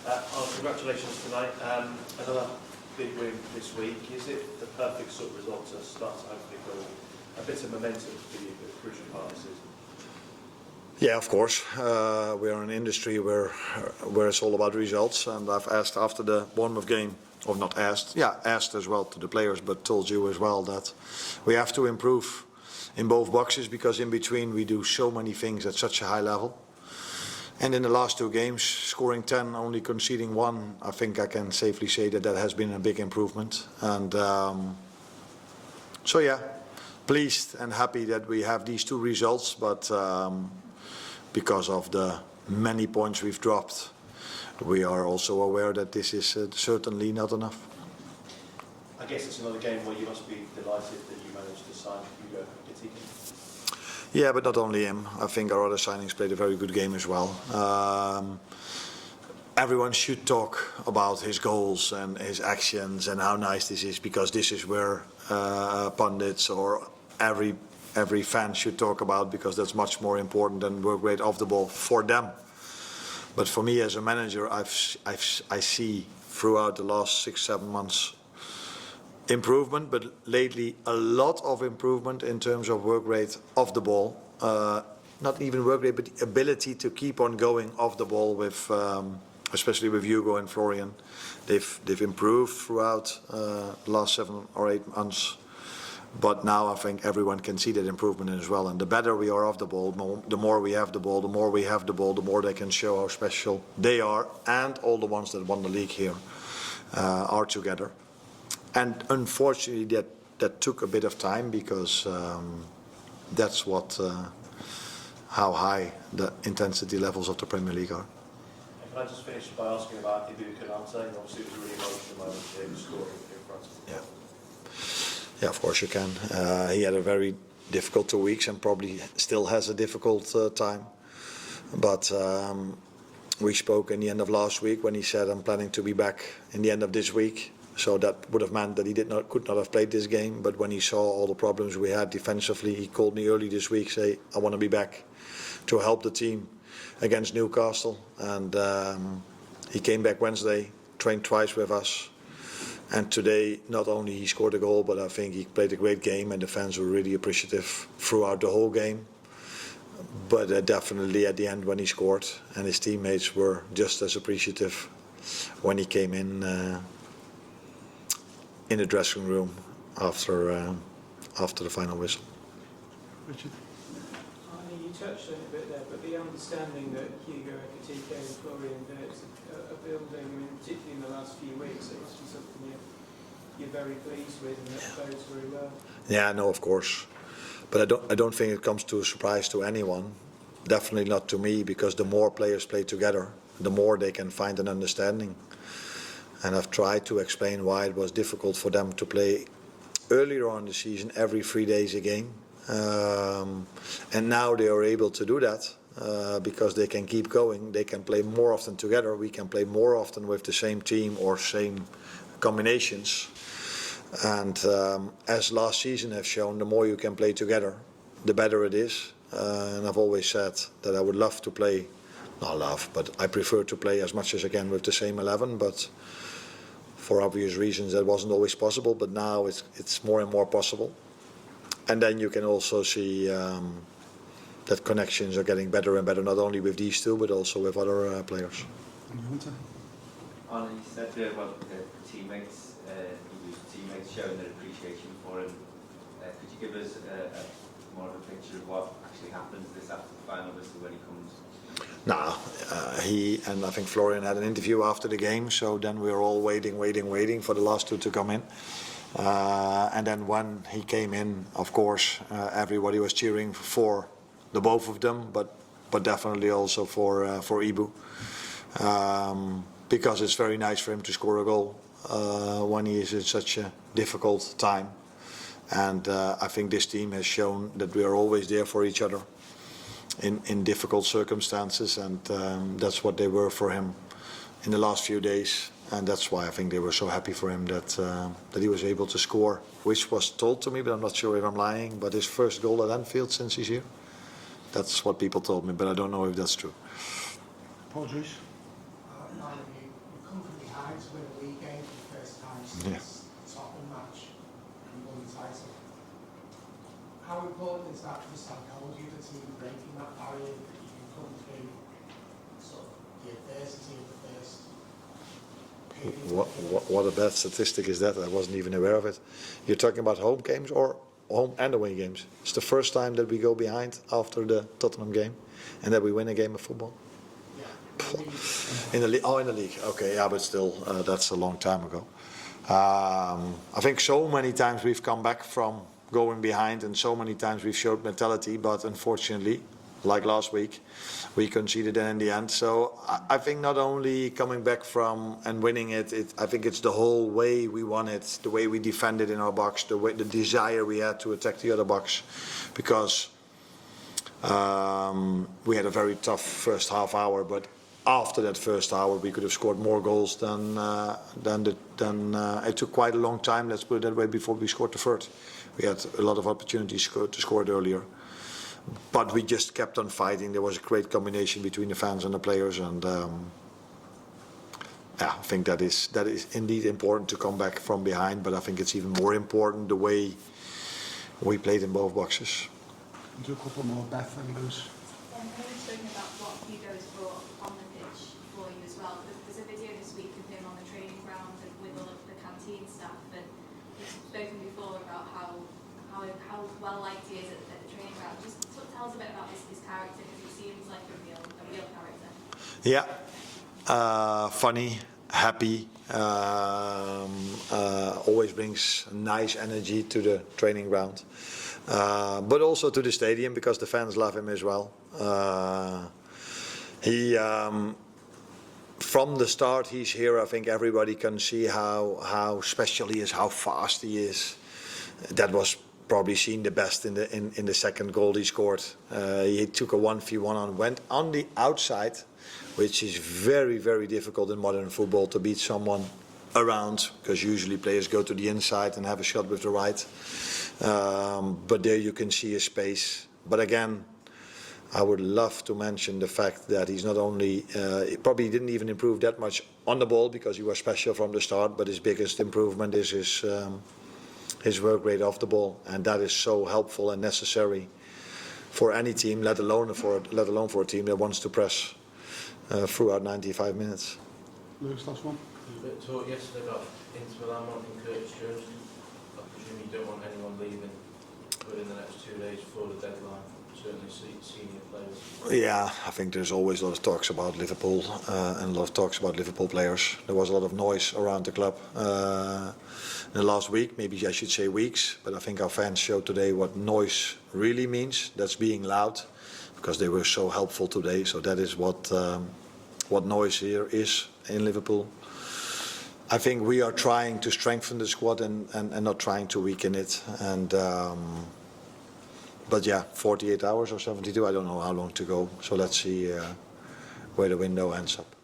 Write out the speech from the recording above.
Congratulations tonight. Another big win this week. Is it the perfect sort of result to start to hopefully build a bit of momentum for you at a crucial part of the season? Yeah, of course. We are in an industry where it's all about results, and I've asked after the Bournemouth game, or not asked, asked as well to the players, but told you as well that we have to improve in both boxes, because in between we do so many things at such a high level. And in the last two games, scoring 10, only conceding 1, I think I can safely say that has been a big improvement. And so yeah, pleased and happy that we have these two results, but because of the many points we've dropped, we are also aware that this is certainly not enough. I guess it's another game where you must be delighted that you managed to sign Hugo Ekitike. Yeah, but not only him. I think our other signings played a very good game as well. Everyone should talk about his goals and his actions and how nice this is, because this is where pundits or every fan should talk about, because that's much more important than work rate off the ball for them. But for me as a manager, I see throughout the last 6-7 months improvement, but lately a lot of improvement in terms of work rate off the ball. Not even work rate, but the ability to keep on going off the ball with, especially with Hugo and Florian. They've improved throughout the last 7 or 8 months. But now I think everyone can see that improvement as well. And the better we are off the ball, the more we have the ball, the more we have the ball, the more they can show how special they are. And all the ones that won the league here are together. And unfortunately that took a bit of time, because that's how high the intensity levels of the Premier League are. And can I just finish by asking about Ibu Konate? Obviously it was a really emotional moment for him scoring in front of the goal. Yeah, of course you can. He had a very difficult 2 weeks and probably still has a difficult time. But we spoke in the end of last week when he said, I'm planning to be back in the end of this week. So that would have meant that he could not have played this game. But when he saw all the problems we had defensively, he called me early this week, say, I want to be back to help the team against Newcastle. And he came back Wednesday, trained twice with us. And today, not only he scored a goal, but I think he played a great game, and the fans were really appreciative throughout the whole game. But definitely at the end when he scored, and his teammates were just as appreciative when he came in the dressing room after the final whistle. Richard? Arne, you touched on it a bit there, but the understanding that Hugo Ekitike and Florian Wirtz are building, particularly in the last few weeks, it must be something you're very pleased with, and that bodes very well. Yeah, no, of course. But I don't think it comes to a surprise to anyone. Definitely not to me, because the more players play together, the more they can find an understanding. And I've tried to explain why it was difficult for them to play earlier on in the season every 3 days a game. And now they are able to do that because they can keep going. They can play more often together. We can play more often with the same team or same combinations. And as last season has shown, the more you can play together, the better it is. And I've always said that I would love to play, not love, but I prefer to play as much as I can with the same 11. But for obvious reasons, that wasn't always possible. But now it's more and more possible. And then you can also see that connections are getting better and better, not only with these two, but also with other players. Arne, you said about the teammates, showing their appreciation for him. Could you give us more of a picture of what actually happens this after the final whistle when he comes? No, he and I think Florian had an interview after the game, so then we were all waiting for the last two to come in. And then when he came in, of course, everybody was cheering for the both of them, but definitely also for Ibu, because it's very nice for him to score a goal when he is in such a difficult time. And I think this team has shown that we are always there for each other in difficult circumstances, and that's what they were for him in the last few days. And that's why I think they were so happy for him that he was able to score, which was told to me, but I'm not sure if I'm lying, but his first goal at Anfield since he's here. That's what people told me, but I don't know if that's true. Paul Juice? to win a league game for the first time since the Tottenham match and won the title. How important is that for the psychology of the team, breaking that barrier that you can come through sort of the adversity of the first period? What a bad statistic is that? I wasn't even aware of it. You're talking about home games or home and away games? It's the first time that we go behind after the Tottenham game and that we win a game of football. In the league? Oh, in the league. Okay, yeah, but still, that's a long time ago. I think so many times we've come back from going behind, and so many times we've showed mentality, but unfortunately, like last week, we conceded in the end. So I think not only coming back from and winning it, I think it's the whole way we won it, the way we defended in our box, the desire we had to attack the other box, because we had a very tough first half hour, but after that first hour we could have scored more goals than it took quite a long time, let's put it that way, before we scored the third. We had a lot of opportunities to score it earlier, but we just kept on fighting. There was a great combination between the fans and the players, and yeah, I think that is indeed important to come back from behind, but I think it's even more important the way we played in both boxes. Do a couple more, Beth, and goes. Maybe talking about what Hugo's brought on the pitch for you as well. There's a video this week of him on the training ground with all of the canteen staff, and he's spoken before about how well liked he is at the training ground. Just sort of tell us a bit about his character, because he seems like a real character. Yeah, funny, happy, always brings nice energy to the training ground. But also to the stadium, because the fans love him as well. From the start he's here, I think everybody can see how special he is, how fast he is. That was probably seen the best in the second goal he scored. He took a 1v1 on, went on the outside, which is very, very difficult in modern football to beat someone around, because usually players go to the inside and have a shot with the right. But there you can see his space. But again, I would love to mention the fact that he's not only, he probably didn't even improve that much on the ball, because he was special from the start, but his biggest improvement is his work rate off the ball, and that is so helpful and necessary for any team, let alone for a team that wants to press throughout 95 minutes. Lewis, last one. There was a bit of talk yesterday about Inter Milan wanting Curtis Jones. I presume you don't want anyone leaving within the next 2 days before the deadline, certainly senior players. Yeah, I think there's always a lot of talks about Liverpool and a lot of talks about Liverpool players. There was a lot of noise around the club in the last week, maybe I should say weeks, but I think our fans showed today what noise really means. That's being loud, because they were so helpful today. So that is what noise here is in Liverpool. I think we are trying to strengthen the squad and not trying to weaken it. And but yeah, 48 hours or 72, I don't know how long to go. So let's see where the window ends up.